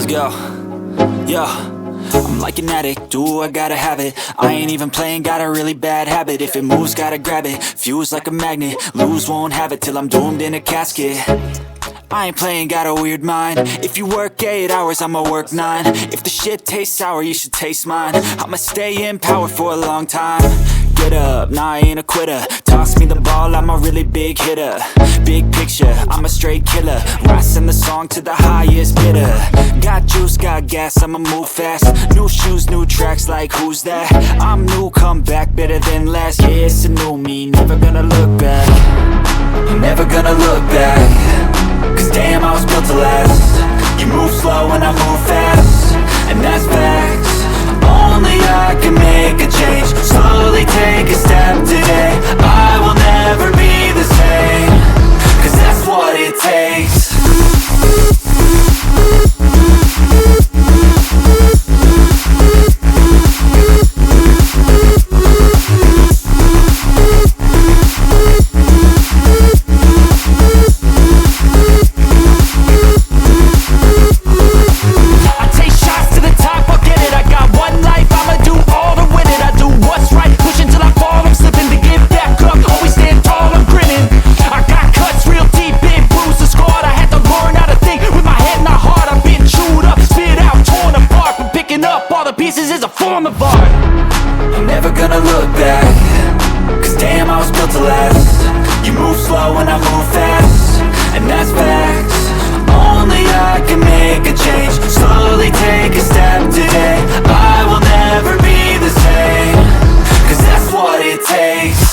Let's go. Yo, I'm like an addict, do I gotta have it. I ain't even playing, got a really bad habit. If it moves, gotta grab it, fuse like a magnet. Lose, won't have it till I'm doomed in a casket. I ain't playing, got a weird mind. If you work 8 hours, I'ma work 9. If the shit tastes sour, you should taste mine. I'ma stay in power for a long time. Get up, nah, I ain't a quitter. Toss me the ball, I'm a really big hitter. Big picture, I'm a straight killer. Rising the song to the highest bidder. Got juice, got gas, I'ma move fast. New shoes, new tracks, like who's that? I'm new, come back, better than last. Yeah, it's a new me, never gonna look back. Never gonna look back. Cause damn, I was built to last. You move slow and I move fast, and that's facts. Only I can make a change. Slowly take a step today. I will never be the same. Cause that's what it takes. I'm never gonna look back. Cause damn, I was built to last. You move slow and I move fast, and that's facts. Only I can make a change. Slowly take a step today. I will never be the same. Cause that's what it takes.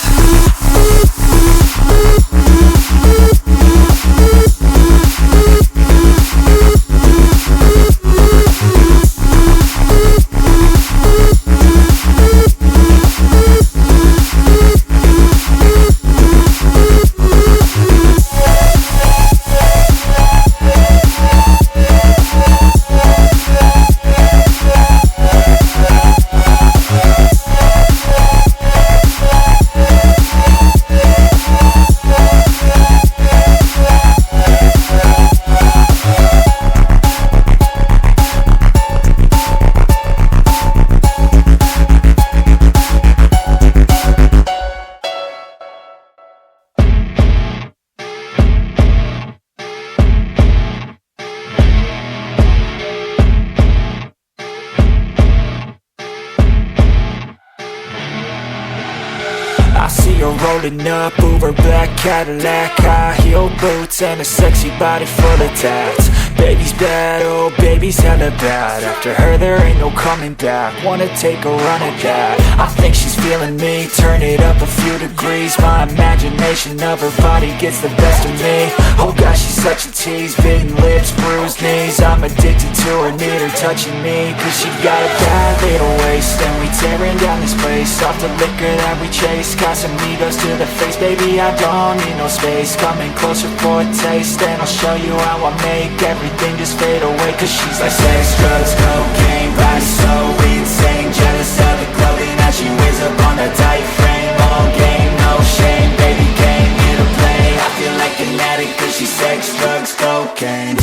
I see her rolling up, Uber black Cadillac, high heel boots and a sexy body full of tats. Baby's bad, oh baby's hella bad. After her there ain't no coming back. Wanna take a run at that. I think she's feeling me, turn it up a few degrees. My imagination of her body gets the best of me. Oh gosh, she's such a tease, bitten lips, bruised knees. I'm addicted to her, need her touching me. Cause she got a bad little waist, and we tearing down this place. Off the liquor that we chase, Casamigos to the face. Baby, I don't need no space. Coming closer for a taste, and I'll show you how I make everything just fade away. Cause she's like sex, drugs, cocaine, body so insane. Jealous of the clothing that she wears up on a tight frame. All game, no shame, baby came here to play. I feel like an addict cause she's sex, drugs, cocaine.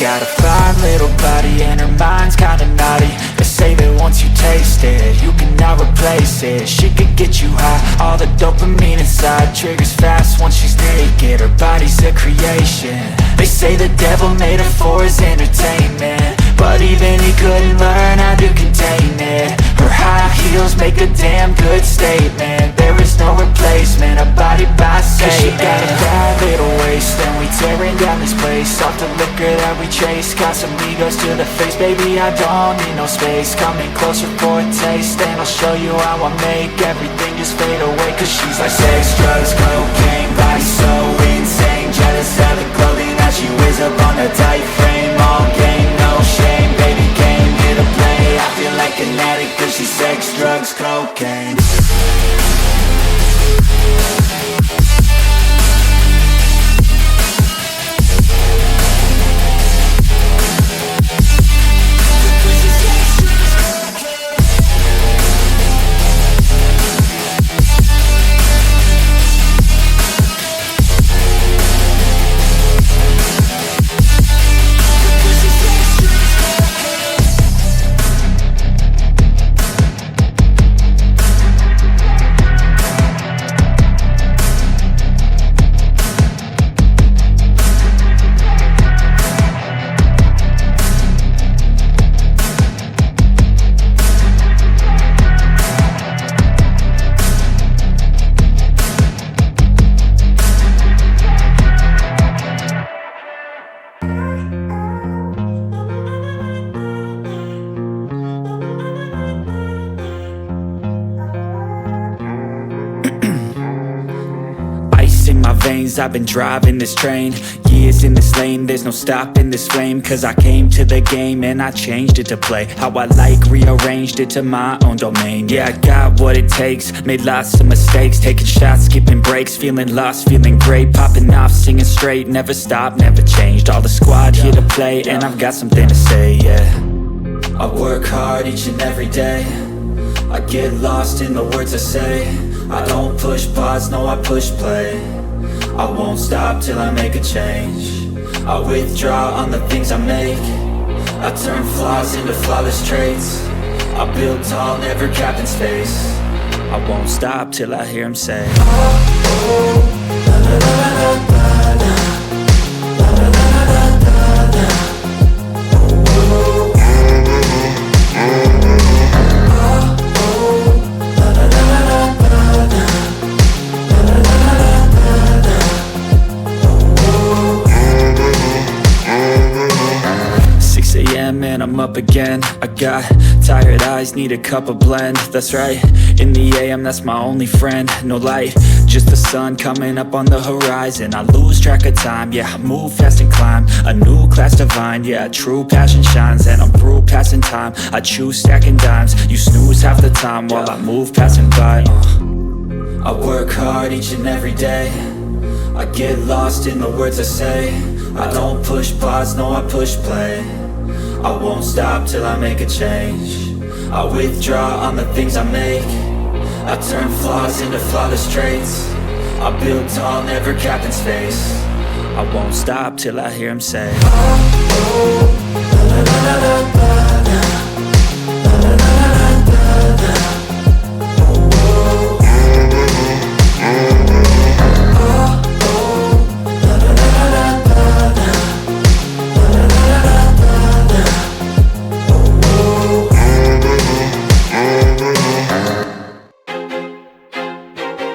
Got a fine little body and her mind's kinda naughty. They say that once you taste it, you cannot replace it. She could get you high, all the dopamine inside triggers fast once she's naked. Her body's a creation. They say the devil made her for his entertainment, but even he couldn't learn how to contain it. Her high heels make a damn good statement. There is no replacement, a body by Satan. Cause she got a bad little waist, and we tearing down this place. Off the liquor that we chase, Casamigos to the face. Baby, I don't need no space. Coming closer for a taste, and I'll show you how I make everything just fade away. Cause she's like sex, drugs, cocaine, body so insane. Jealous of the clothing that she wears up on a tight frame. All game, no shame, baby came here to play. I feel like an addict cause she's sex, drugs, cocaine. lanes, I've been driving this train. Years in this lane, there's no stopping this flame. Cause I came to the game and I changed it to play how I like, rearranged it to my own domain. Yeah, I got what it takes, made lots of mistakes, taking shots, skipping breaks, feeling lost, feeling great, popping off, singing straight, never stopped, never changed. All the squad here to play, and I've got something to say, yeah. I work hard each and every day, I get lost in the words I say. I don't push pause, no I push play. I won't stop till I make a change. I withdraw on the things I make. I turn flaws into flawless traits. I build tall, never capped in space. I won't stop till I hear him say, oh, oh, la, la, la, la, la, la. And I'm up again. I got tired eyes, need a cup of blend. That's right, in the AM, that's my only friend. No light, just the sun coming up on the horizon. I lose track of time, yeah, I move fast and climb a new class divine, yeah, true passion shines. And I'm through passing time, I choose stacking dimes. You snooze half the time while I move passing by. I work hard each and every day, I get lost in the words I say. I don't push pause, no I push play. I won't stop till I make a change. I withdraw on the things I make. I turn flaws into flawless traits. I build tall, never capped in space. I won't stop till I hear him say, oh, oh, la, la, la, la, la, la.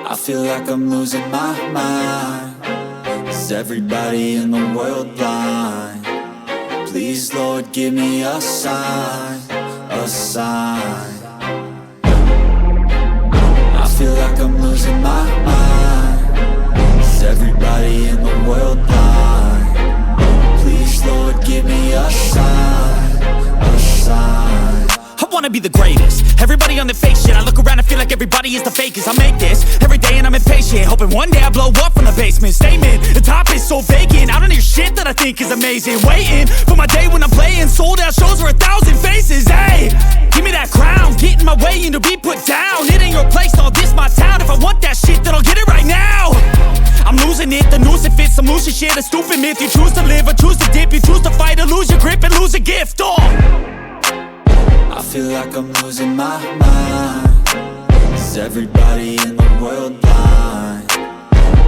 I feel like I'm losing my mind. Is everybody in the world blind? Please, Lord, give me a sign, a sign. I feel like I'm losing my mind. Is everybody in the world blind? Please, Lord, give me a sign, a sign. I wanna be the greatest. Everybody on the fake shit. I look around and feel like everybody is the fakest. I make this every day and I'm impatient, hoping one day I blow up from the basement. Statement, the top is so vacant. I don't hear shit that I think is amazing. Waiting for my day when I'm playing sold out shows for 1,000 faces. Hey, give me that crown, get in my way and to be put down. It ain't your place, no, this my town. If I want that shit, then I'll get it right now. I'm losing it, the noose it fits, some loose shit, a stupid myth. You choose to live or choose to dip, you choose to fight or lose your grip and lose a gift. I feel like I'm losing my mind. Is everybody in the world blind?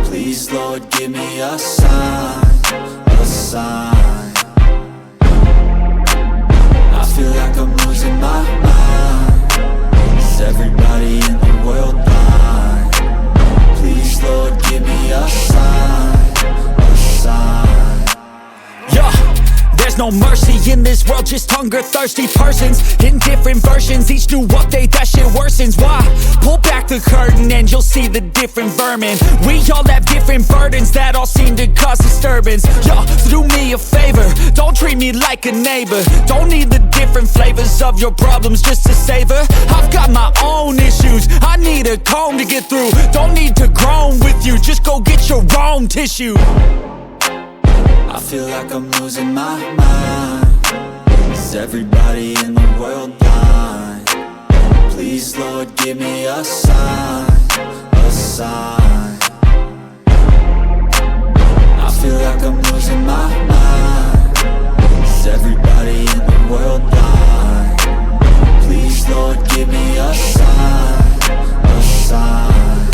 Please, Lord, give me a sign, a sign. I feel like I'm losing my mind. Is everybody in the world blind? Please, Lord, give me a sign, a sign. Yeah. There's no mercy in this world, just hunger-thirsty persons in different versions. Each new update, that shit worsens. Why? Pull back the curtain and you'll see the different vermin. We all have different burdens that all seem to cause disturbance. Yo, so do me a favor, don't treat me like a neighbor. Don't need the different flavors of your problems just to savor. I've got my own issues, I need a comb to get through. Don't need to groan with you, just go get your own tissue. I feel like I'm losing my mind. Is everybody in the world blind? Please, Lord, give me a sign, a sign. I feel like I'm losing my mind. Is everybody in the world blind? Please, Lord, give me a sign, a sign.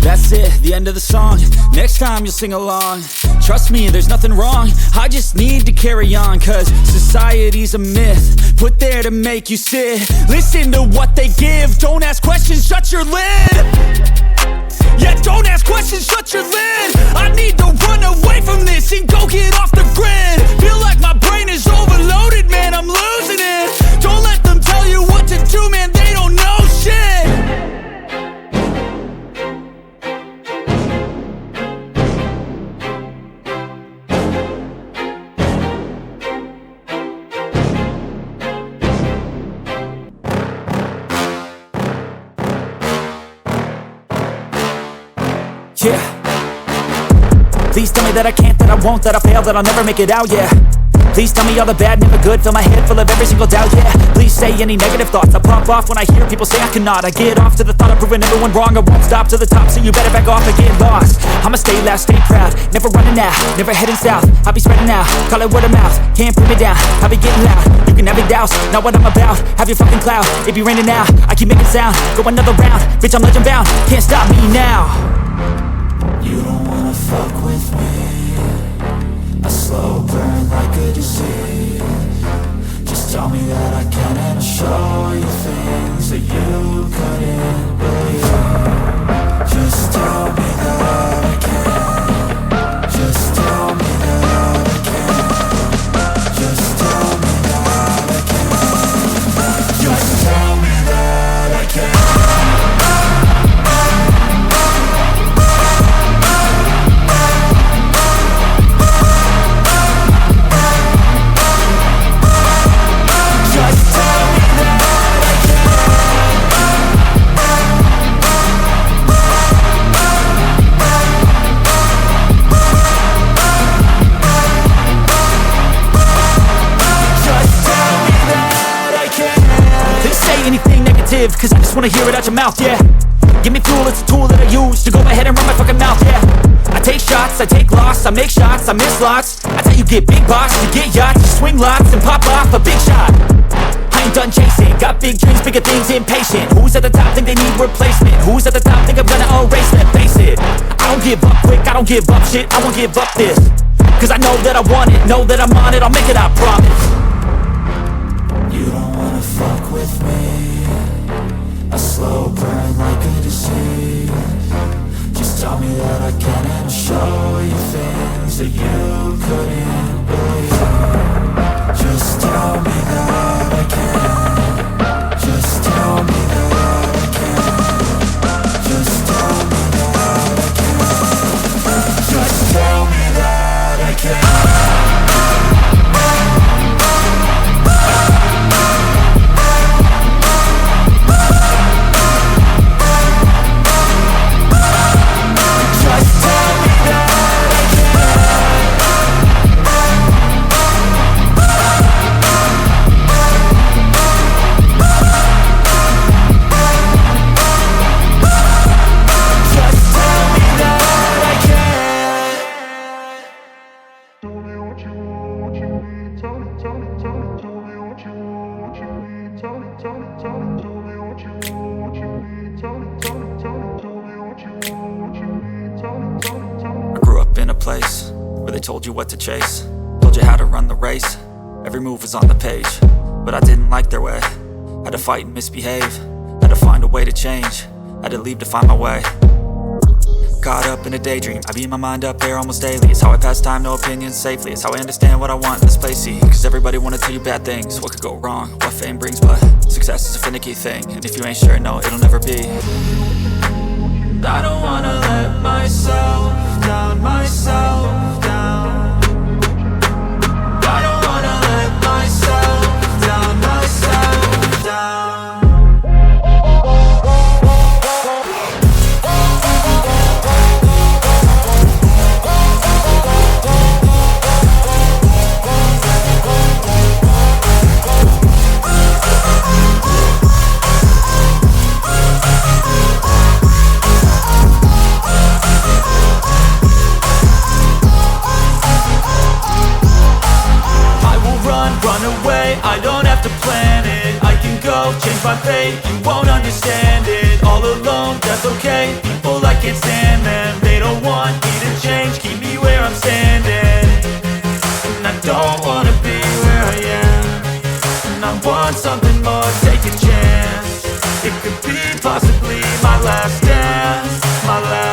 That's it, the end of the song. Next time you'll sing along. Trust me, there's nothing wrong. I just need to carry on, cause society's a myth put there to make you sit. Listen to what they give. Don't ask questions, shut your lid. Yeah, don't ask questions, shut your lid. I need to run away from this and go get off the grid. Feel like my brain is overloaded, man, I'm losing it. Don't let them tell you what to do, man, they don't know shit. me that I can't, that I won't, that I fail, that I'll never make it out, yeah. Please tell me all the bad, never good. Fill my head full of every single doubt, yeah. Please say any negative thoughts. I pop off when I hear people say I cannot. I get off to the thought of proving everyone wrong. I won't stop to the top, so you better back off and get lost. I'ma stay loud, stay proud, never running out, never heading south. I'll be spreading out, call it word of mouth. Can't put me down, I'll be getting loud. You can have your doubts, not what I'm about. Have your fucking clout, it be raining now. I keep making sound, go another round. Bitch, I'm legend bound, can't stop me now. You don't wanna fuck with me. A slow burn like a disease. Just tell me that I can and I'll show you things that you couldn't believe. Just tell me that I can. Just tell me that I can. Just tell me that I can. Just tell me that I can. Cause I just wanna hear it out your mouth, yeah. Give me fuel, it's a tool that I use to go ahead and run my fucking mouth, yeah. I take shots, I take loss, I make shots, I miss lots. That's how you get big box, you get yachts, you swing lots and pop off a big shot. I ain't done chasing, got big dreams, bigger things, impatient. Who's at the top think they need replacement? Who's at the top think I'm gonna erase them? Face it, I don't give up quick, I don't give up shit, I won't give up this. Cause I know that I want it, know that I'm on it, I'll make it, I promise. You don't wanna fuck with me. A slow burn like a disease. Just tell me that I can and I'll show you things that you couldn't believe. Just tell me that I can. Just tell me that I can. Just tell me that I can. Just tell me that I can. Told you what to chase, told you how to run the race. Every move was on the page, but I didn't like their way. Had to fight and misbehave, had to find a way to change, had to leave to find my way. Caught up in a daydream, I beat my mind up there almost daily. It's how I pass time, no opinions safely. It's how I understand what I want in this place, see. Cause everybody wanna tell you bad things, what could go wrong, what fame brings. But success is a finicky thing, and if you ain't sure, no, it'll never be. I don't wanna let myself down, myself down. I don't wanna let myself down, myself down. I don't have to plan it, I can go change my fate. You won't understand it, all alone, that's okay. People, I can't stand them, they don't want me to change. Keep me where I'm standing, and I don't wanna be where I am. And I want something more, take a chance. It could be possibly my last dance, my last